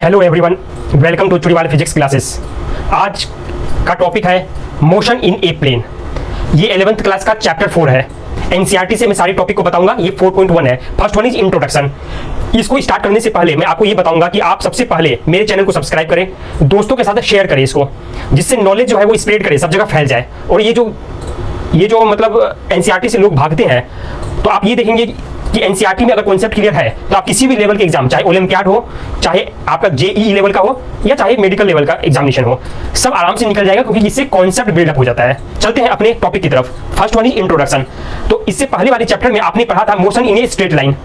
Hello everyone, welcome to Chudiwal physics classes. आज का topic है मोशन इन ए प्लेन। ये 11th क्लास का चैप्टर 4 है। एनसीईआरटी से मैं सारे टॉपिक को बताऊंगा। ये 4.1 है। First one is introduction. इसको स्टार्ट करने से पहले मैं आपको ये बताऊंगा कि आप सबसे पहले मेरे चैनल को सब्सक्राइब करें, दोस्तों के साथ शेयर करें इसको, जिससे नॉलेज जो है वो स्प्रेड करे, सब जगह फैल जाए। और ये जो मतलब एनसीईआरटी से लोग भागते हैं, तो आप ये देखेंगे कि एनसीईआरटी में अगर कॉन्सेप्ट क्लियर है तो आप किसी भी लेवल के एग्जाम, चाहे ओलंपियाड हो, चाहे आपका जेईई लेवल का हो, या चाहे मेडिकल लेवल का एग्जामिनेशन हो, सब आराम से निकल जाएगा, क्योंकि इससे कॉन्सेप्ट बिल्डअप हो जाता है। चलते हैं अपने टॉपिक की तरफ। First one is introduction. तो इससे पहले वाले चैप्टर में आपने पढ़ा था motion in a straight line,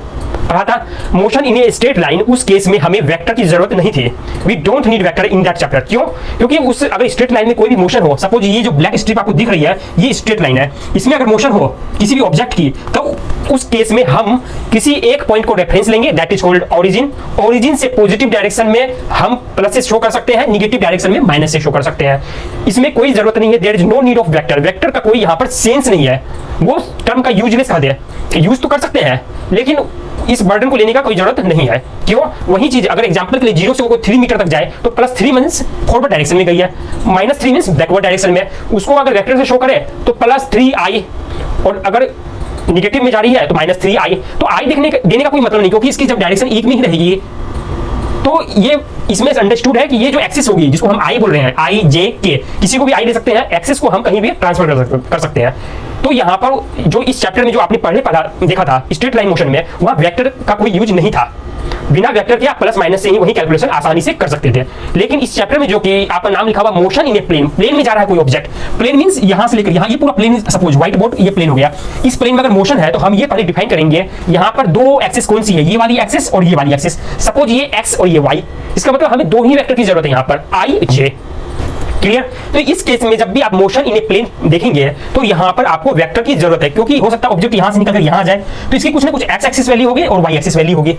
पढ़ा था motion in a straight line. उस केस में हमें वेक्टर की जरूरत नहीं थी। We don't need vector in that chapter. क्यों? क्योंकि उस अगर स्ट्रेट लाइन में कोई भी मोशन हो, सपोज ये जो ब्लैक स्ट्रिप आपको दिख रही है, ये स्ट्रेट लाइन है, इसमें अगर मोशन हो किसी भी ऑब्जेक्ट की, तो उस केस में हम किसी एक पॉइंट को रेफरेंस लेंगे, that is called origin. Origin से पॉजिटिव डायरेक्शन में हम प्लस से शो कर सकते हैं, निगेटिव डायरेक्शन में माइनस से शो कर सकते हैं। इसमें कोई जरूरत नहीं है, there is no need of vector. Vector का कोई यहाँ पर सेंस नहीं है, वो टर्म का यूजलेस कर दे। यूज तो कर सकते हैं, लेकिन इस बर्डन को लेने का कोई जरूरत नहीं है। क्यों? वही चीज अगर एग्जांपल के लिए 0 से वो 3 मीटर तक जाए, तो +3 मींस फॉरवर्ड डायरेक्शन में गई है, -3 मींस बैकवर्ड डायरेक्शन में। उसको अगर वेक्टर से शो करे तो +3i, और अगर निगेटिव में जा रही है तो -3i। तो i देने का कोई मतलब नहीं, क्योंकि इसकी जब डायरेक्शन एक में ही रहेगी, तो ये इसमें अंडरस्टूड है कि ये जो एक्सिस होगी, जिसको हम i बोल रहे हैं, i j k, किसी को भी i ले सकते हैं, एक्सिस को हम कहीं भी ट्रांसफर कर सकते हैं। तो यहाँ पर जो इस चैप्टर में जो आपने पहले देखा था स्ट्रेट लाइन मोशन में, वहाँ वेक्टर का कोई यूज नहीं था। बिना वेक्टर के आप प्लस माइनस से ही वही कैलकुलेशन आसानी से कर सकते थे। लेकिन इस चैप्टर में जो कि आपका नाम लिखा हुआ motion in a plane, plane में जा रहा है कोई ऑब्जेक्ट। प्लेन मींस यहाँ से लेकर यहाँ, ये पूरा प्लेन, सपोज व्हाइट बोर्ड ये प्लेन हो गया। इस प्लेन में अगर मोशन है तो हम ये पहले डिफाइन करेंगे, यहाँ पर दो एक्सिस कौन सी है, ये वाली एक्सिस और ये वाली एक्सिस। सपोज ये एक्स और ये वाई, इसका मतलब हमें दो ही वेक्टर की जरूरत है यहाँ पर, आई जे। क्लियर? तो इस केस में जब भी आप मोशन इन ए प्लेन देखेंगे तो यहां पर आपको वेक्टर की जरूरत है, क्योंकि हो सकता है ऑब्जेक्ट यहां से निकलकर यहां आ जाए, तो इसकी कुछ ना कुछ एक्स एक्सिस वैल्यू होगी और वाई एक्सिस वैल्यू होगी।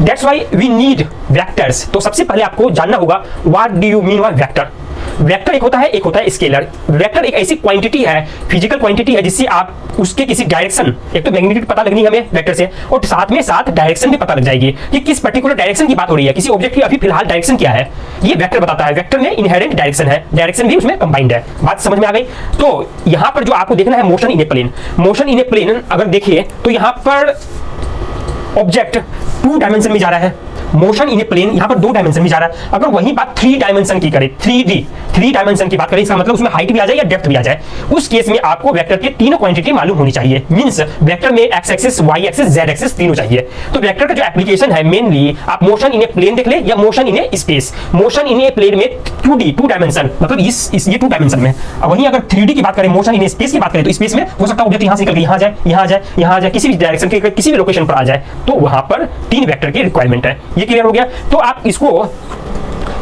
That's why we need vectors. तो सबसे पहले आपको जानना होगा what do you mean by vector. Vector एक होता है स्केलर। वेक्टर एक ऐसी क्वांटिटी है, फिजिकल क्वांटिटी है, जिससे आप उसके किसी डायरेक्शन, एक तो मैग्नीट्यूड पता लगनी हमें वेक्टर से, और साथ डायरेक्शन भी पता लग जाएगी कि किस पर्टिकुलर डायरेक्शन की बात हो रही है, किसी ऑब्जेक्ट की अभी फिलहाल डायरेक्शन क्या है, ये वेक्टर बताता है। वेक्टर में इनहेरेंट डायरेक्शन है, डायरेक्शन भी उसमें कंबाइंड है। बात समझ में आ गई? तो यहां पर जो आपको देखना है motion in a plane. Motion in a plane अगर देखिए तो यहां पर ऑब्जेक्ट 2 डायमेंशन में जा रहा है। मोशन इन ए प्लेन यहां पर 2 डायमेंशन में जा रहा है। अगर वही बात 3 डायमेंशन की करें, 3 डायमेंशन की बात करें, इसका मतलब उसमें हाइट भी आ जाए या डेप्थ भी आ जाए, उस केस में आपको वेक्टर के तीनों क्वांटिटी मालूम होनी चाहिए। मींस वेक्टर में x axis, y axis, z axis तीनों चाहिए। तो वेक्टर का जो एप्लीकेशन है, मेनली आप मोशन इन ए प्लेन देख ले या motion in a space. Motion in a plane में 2 डायमेंशन, मतलब ये 2 डायमेंशन में। वहीं अगर 3D की बात करें, मोशन इन ए स्पेस की बात करें, तो स्पेस में हो सकता है ऑब्जेक्ट यहां से निकल के यहां जाए, यहां जाए, किसी भी डायरेक्शन के किसी भी लोकेशन पर आ जाए, तो वहां पर 3 वेक्टर की रिक्वायरमेंट है। ये क्लियर हो गया? तो आप इसको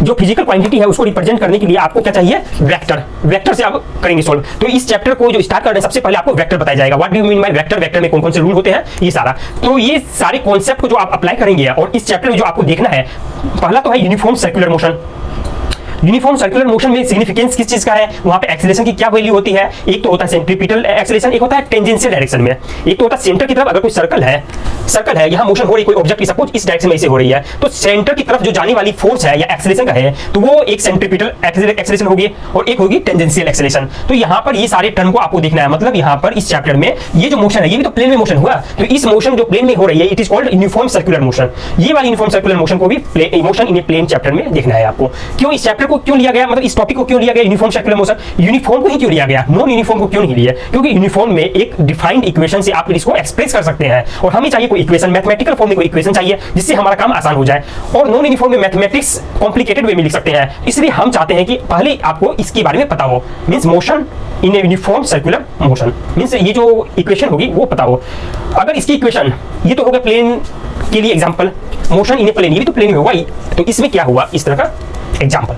जो फिजिकल क्वांटिटी है उसको रिप्रेजेंट करने के लिए आपको क्या चाहिए? वेक्टर। वेक्टर से आप करेंगे सॉल्व। तो इस चैप्टर को जो स्टार्ट कर रहे हैं, सबसे पहले आपको वेक्टर बताया जाएगा। What do you mean by vector, vector में कौन कौन से रूल होते हैं, ये सारा। तो ये सारे कॉन्सेप्ट को जो आप अप्लाई करेंगे, और इस चैप्टर में जो आपको देखना है, पहला तो है uniform circular motion. Uniform circular motion में सिग्निफिकेंस किस चीज का है, वहां पे एक्सेलरेशन की क्या वैल्यू होती है? एक तो होता है सेंट्रीपिटल एक्सेलरेशन, एक होता है टेंजेंशियल डायरेक्शन में। एक तो होता है सेंटर की तरफ, अगर कोई सर्कल है, यहाँ मोशन हो रही कोई ऑब्जेक्ट की, सपोज इस डायरेक्शन में इसे हो रही है, तो सेंटर की तरफ जो जाने वाली फोर्स है या एक्सेलरेशन का है, तो वो एक सेंट्रीपिटल एक्सेलरेशन होगी और एक होगी टेंजेंशियल एक्सेलरेशन। तो यहाँ पर ये सारे टर्म को आपको देखना है। मतलब यहाँ पर इस चैप्टर में ये जो मोशन है, ये भी तो प्लेन में मोशन हुआ, तो इस मोशन जो प्लेन में हो रही है, it is called uniform circular motion. ये वाली यूनिफॉर्म सर्कुलर मोशन को भी motion in a plane chapter में देखना है आपको। क्यों इस चैप्टर को क्यों लिया गया, मतलब इस टॉपिक को क्यों लिया गया यूनिफॉर्म सर्कुलर मोशन? यूनिफॉर्म को ही क्यों लिया गया, नॉन यूनिफॉर्म को क्यों नहीं लिया? क्योंकि यूनिफॉर्म में एक डिफाइंड इक्वेशन से आप इसको एक्सप्रेस कर सकते हैं, और हमें चाहिए कोई इक्वेशन, मैथमेटिकल फॉर्म में कोई इक्वेशन चाहिए, जिससे हमारा काम आसान हो जाए। और नॉन यूनिफॉर्म में मैथमेटिक्स कॉम्प्लिकेटेड वे में लिख सकते हैं, इसलिए हम चाहते हैं कि पहले आपको इसके बारे में पता हो। Means motion in a uniform circular motion, means ये जो इक्वेशन होगी वो पता हो। अगर इसकी इक्वेशन, ये तो होगा प्लेन के लिए example, motion in a plane, ये भी तो प्लेन में होगा, तो इसमें क्या हुआ, इस तरह का एग्जांपल।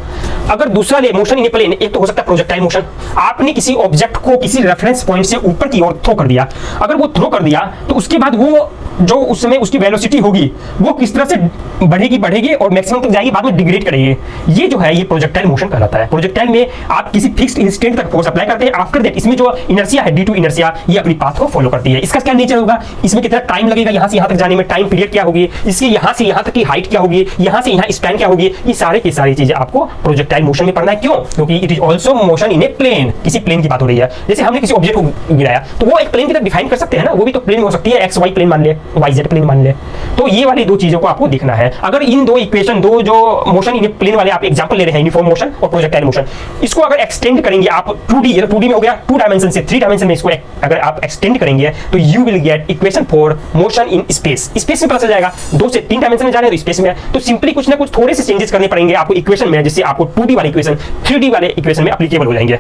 अगर दूसरा ले मोशन इन ए प्लेन, एक तो हो सकता है प्रोजेक्टाइल मोशन। आपने किसी ऑब्जेक्ट को किसी रेफरेंस पॉइंट से ऊपर की ओर थ्रो कर दिया। अगर वो थ्रो कर दिया तो उसके बाद वो जो उस समय उसकी वेलोसिटी होगी वो किस तरह से बढ़ेगी और मैक्सिमम तक जाएगी, बाद में डिग्रेड करेगी। ये जो है ये प्रोजेक्टाइल मोशन कहलाता है। प्रोजेक्टाइल में आप किसी फिक्स्ड इंस्टेंट तक फोर्स अप्लाई करते हैं, आफ्टर दैट इसमें जो इनर्शिया है डी टू इनर्शिया ये अपनी पाथ को फॉलो करती है। इसका क्या नेचर होगा, इसमें कितना टाइम लगेगा यहाँ से यहाँ तक जाने में, टाइम पीरियड क्या होगी, इसकी यहाँ से यहाँ तक की हाइट क्या होगी, यहाँ से यहाँ स्पैन क्या होगी, ये सारे की सारी चीजें आपको प्रोजेक्टाइल मोशन में पढ़ना है। क्यों? क्योंकि it is also motion in a plane. किसी प्लेन की बात हो रही है, जैसे हमने किसी ऑब्जेक्ट को गिराया तो वो एक प्लेन की तरह डिफाइन कर सकते हैं ना, वो भी तो प्लेन हो सकती है, एक्स वाई प्लेन मान ले, वाई जेड प्लेन मान ले। तो ये वाली दो चीजों को आपको देखना है। अगर इन दो इक्वेशन, दो जो मोशन इन प्लेन वाले आप एग्जांपल ले रहे हैं, यूनिफॉर्म मोशन और प्रोजेक्टाइल मोशन, इसको अगर एक्सटेंड करेंगे आप 2D, 2D में हो गया, 2 डायमेंशन से 3 डायमेंशन में इसको अगर आप एक्सटेंड करेंगे तो you will get equation for motion in space. Space में पता चल जाएगा, 2 से 3 डायमेंशन में जा रहे हैं तो स्पेस में है, तो सिंपली कुछ ना कुछ थोड़े से चेंजेस करने पड़ेंगे आपको इक्वेशन में, जिससे आपको 2D वाले इक्वेशन 3D वाले इक्वेशन में एप्लीकेबल हो जाएंगे।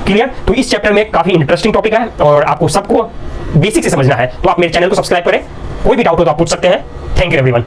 क्लियर? तो इस चैप्टर में काफी इंटरेस्टिंग टॉपिक है और आपको सबको बेसिक से समझना है, तो आप मेरे चैनल को सब्सक्राइब करें। कोई भी डाउट हो तो आप पूछ सकते हैं। Thank you everyone.